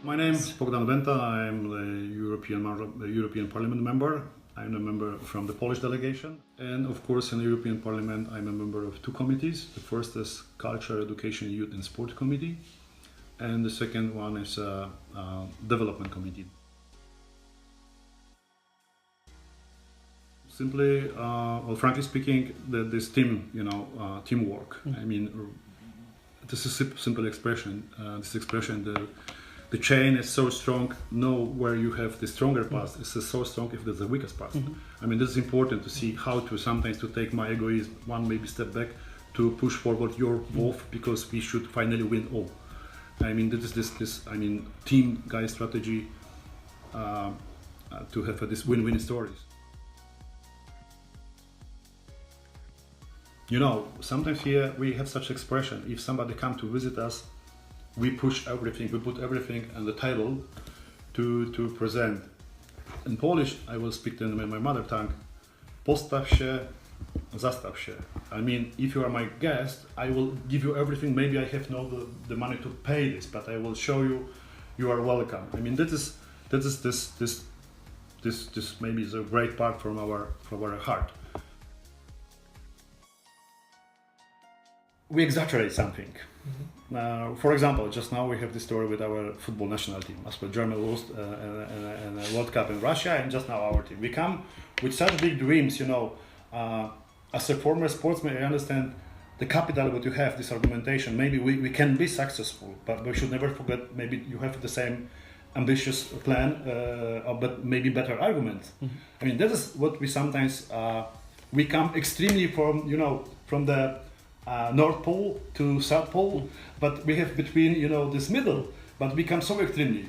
My name is Bogdan Wenta. I'm the European Parliament member. I'm a member from the Polish delegation. And of course, in the European Parliament, I'm a member of two committees. The first is Culture, Education, Youth and Sport Committee. And the second one is Development Committee. Simply, well, frankly speaking, this teamwork. I mean, this is a simple expression. This expression, the chain is so strong. Know where you have the stronger parts. It's so strong if there's the weakest part. I mean, this is important to see how to sometimes to take my egoism one maybe step back to push forward your both because we should finally win all. I mean, this team guy strategy to have this win-win stories. You know, sometimes here we have such expression. If somebody come to visit us, we push everything, we put everything on the table to present. In Polish, I will speak in my mother tongue. Postaw się, zastaw się. I mean, if you are my guest, I will give you everything. Maybe I have not the money to pay this, but I will show you you are welcome. I mean, this maybe is a great part from our heart. We exaggerate something. For example, just now we have this story with our football national team. As well, Germany lost in a World Cup in Russia, and just now our team. We come with such big dreams, you know. As a former sportsman, I understand the capital what you have, this argumentation. Maybe we can be successful, but we should never forget. Maybe you have the same ambitious plan, but maybe better arguments. I mean, that is what we sometimes we come extremely from, you know, from the North Pole to South Pole, but we have between, you know, this middle, but we come so extremely.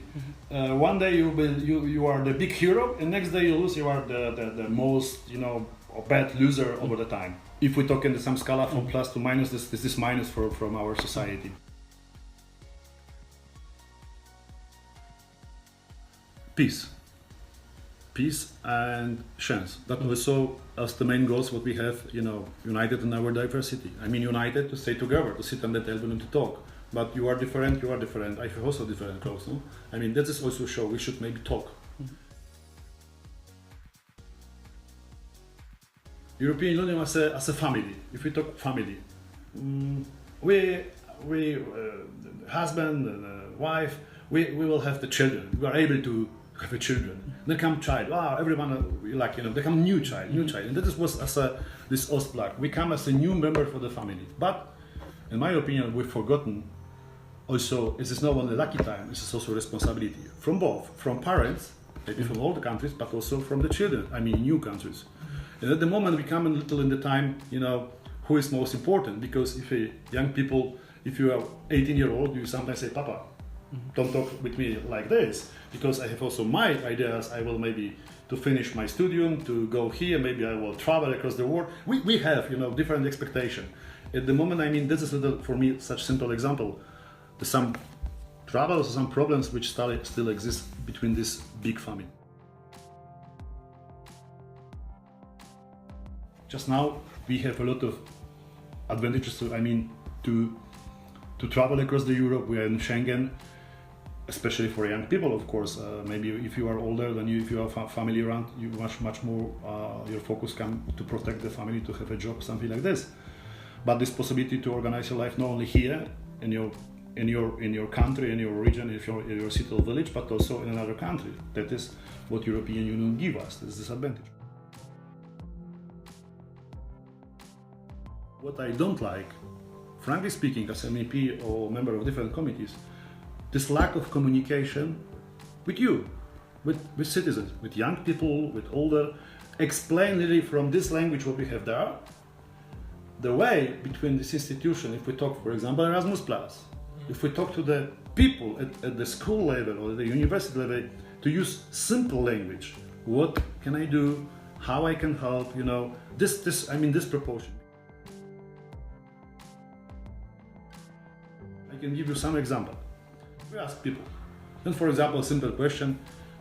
One day you are the big hero, and next day you lose, you are the most, you know, bad loser over the time. If we talk in some scala from plus to minus, this is minus from our society. Peace and chance. That also as the main goals what we have, you know, united in our diversity. I mean, united to stay together, to sit on the table and to talk. But you are different. I have also different clothes, no? I mean, that is also show we should maybe talk. European Union as a family. If we talk family, we husband and wife, we will have the children. We are able to have a children. Then come child. Wow, everyone like, you know, they come new child, and that was as this Ostblock. We come as a new member for the family. But in my opinion, we've forgotten. Also, this is not only lucky time. This is also responsibility from both, from parents, maybe from all the countries, but also from the children. I mean, new countries. And at the moment, we come a little in the time. You know, who is most important? Because if young people, if you are 18-year-old, you sometimes say, "Papa, don't talk with me like this," because I have also my ideas. I will maybe to finish my studium, to go here, maybe I will travel across the world. We have, you know, different expectation. At the moment, I mean, this is little, for me, such simple example. There's some troubles, some problems which still exist between this big family. Just now, we have a lot of advantages to travel across the Europe. We are in Schengen. Especially for young people, of course. Maybe if you are older than if you have a family around, you much more your focus come to protect the family, to have a job, something like this. But this possibility to organize your life not only here in your country, in your region, in your city or village, but also in another country. That is what European Union give us. This is advantage. What I don't like, frankly speaking, as MEP or member of different committees, this lack of communication with you, with citizens, with young people, with older, explain really from this language what we have there, the way between this institution, if we talk, for example, Erasmus+, if we talk to the people at the school level or the university level, to use simple language, what can I do, how I can help, you know, this proportion. I can give you some example. We ask people. Then, for example, a simple question,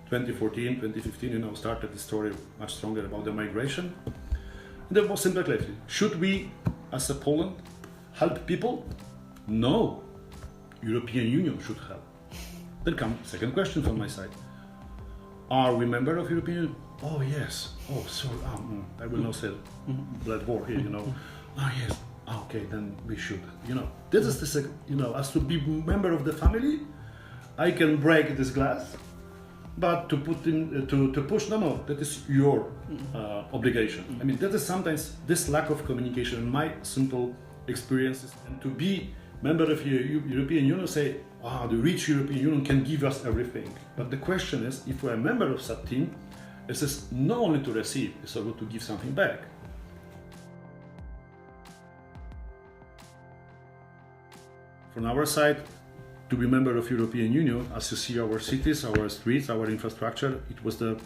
2014, 2015, you know, started the story much stronger about the migration. And the most simple question, should we, as a Poland, help people? No. European Union should help. Then come second question from my side. Are we member of European Union? Oh yes. Oh sorry. I will not say blood war here. Oh yes. Okay, then we should. This is the as to be member of the family, I can break this glass, but to put in to push, no, that is your obligation. I mean, that is sometimes this lack of communication in my simple experiences. And to be member of the European Union, say, wow, the rich European Union can give us everything. But the question is, if we're a member of such team, it is not only to receive, it's also to give something back. From our side, to be member of European Union, as you see our cities, our streets, our infrastructure, it was the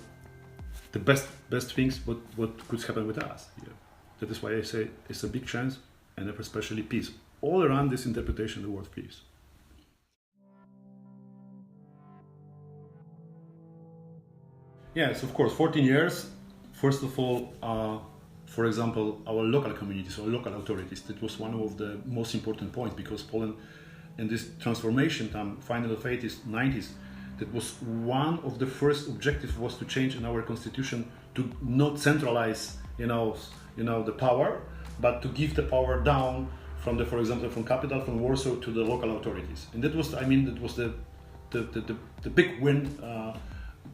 best things what could happen with us here. That is why I say it's a big chance, and especially peace. All around this interpretation of the word peace. Yes, of course, 14 years. First of all, for example, our local communities, our local authorities, that was one of the most important points, because Poland, in this transformation time, final of 80s, 90s, that was one of the first objectives was to change in our constitution to not centralize, the power, but to give the power down from for example, from capital, from Warsaw to the local authorities. And that was, the big win,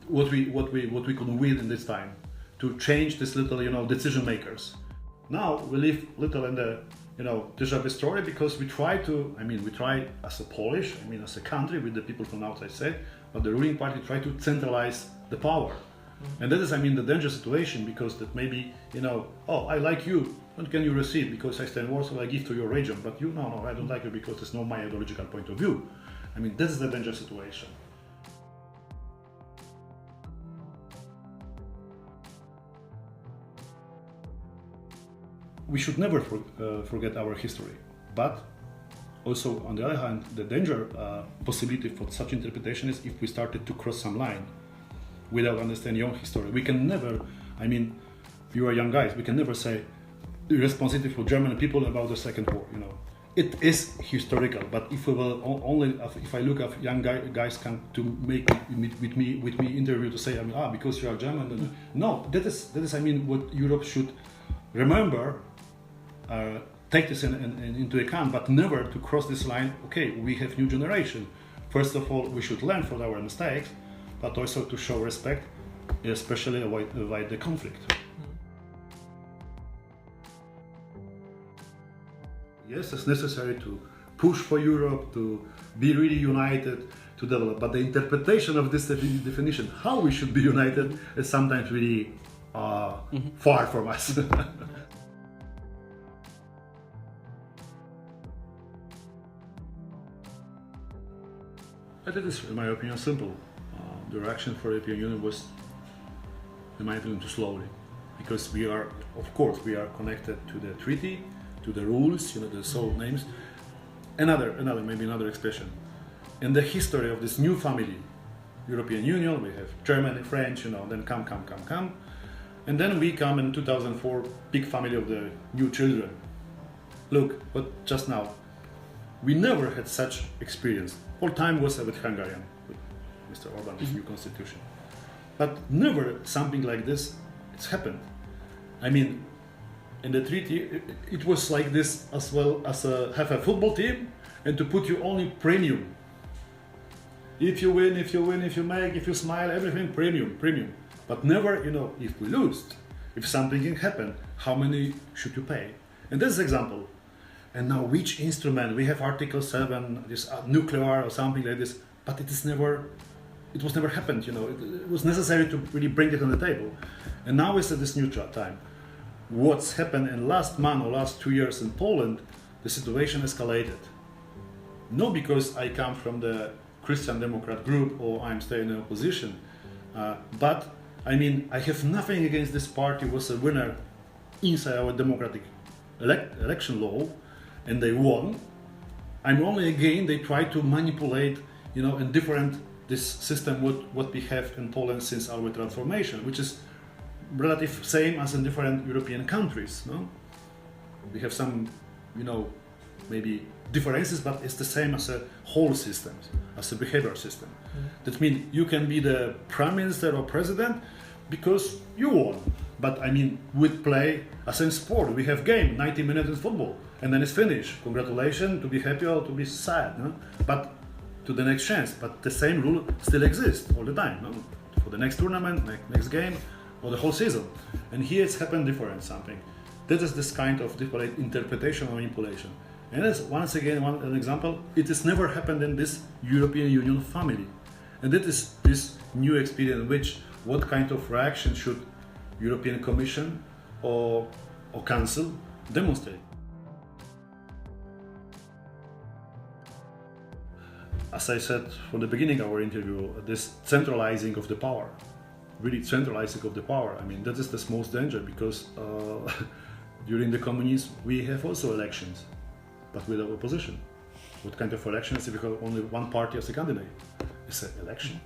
what we could win in this time, to change this little, decision makers. Now we live little in the, deja vu story, because we try as a Polish, as a country with the people from outside state, but the ruling party try to centralize the power. And that is, the dangerous situation, because that maybe, oh, I like you, what can you receive? Because I stay in Warsaw, I give to your region, but you, no, I don't like you because it's not my ideological point of view. This is the dangerous situation. We should never forget our history, but also, on the other hand, the danger possibility for such interpretation is if we started to cross some line without understanding your own history. We can never, you are young guys, we can never say responsibility for German people about the Second War. It is historical, but if we will if I look at young guys come to make with me interview to say, because you are German, then no, that is what Europe should remember. Take this into account, but never to cross this line. Okay, we have new generation. First of all, we should learn from our mistakes, but also to show respect, especially avoid the conflict. Yes, it's necessary to push for Europe, to be really united, to develop, but the interpretation of this definition, how we should be united, is sometimes really far from us. But it is, in my opinion, simple. The reaction for the European Union was, in my opinion, too slowly, because we are connected to the treaty, to the rules, the sole names. Another expression. In the history of this new family, European Union, we have Germany, French, then come, and then we come in 2004, big family of the new children. Look, but just now, we never had such experience. All time was with Hungarian, with Mr. Orban's new constitution. But never something like this, it's happened. In the treaty, it was like this as well as have a football team and to put you only premium. If you win, if you make, if you smile, everything premium. But never, if we lose, if something can happen, how many should you pay? And this is example. And now which instrument? We have Article 7, this nuclear or something like this, but it was never happened, It was necessary to really bring it on the table. And now it's at this new time. What's happened in last month or last 2 years in Poland, the situation escalated. Not because I come from the Christian Democrat group or I'm staying in opposition, but I have nothing against this party was a winner inside our democratic election law, and they won. I'm only again they try to manipulate, in different this system what we have in Poland since our transformation, which is relative same as in different European countries. No, we have some, maybe differences, but it's the same as a whole system, as a behavior system. That means you can be the prime minister or president because you won. But I mean, with play as in sport, we have game, 90 minutes in football, and then it's finished. Congratulations, to be happy or to be sad, no? But to the next chance. But the same rule still exists all the time, no? For the next tournament, next game, or the whole season. And here it's happened different something. That is this kind of different interpretation or manipulation. And as once again, an example, it has never happened in this European Union family. And that is this new experience, which what kind of reaction should European Commission or Council demonstrate? As I said from the beginning of our interview, this centralizing of the power, really centralizing of the power, I mean, that is the most danger because during the communism we have also elections, but with the opposition. What kind of elections if you have only one party as a candidate? It's an election.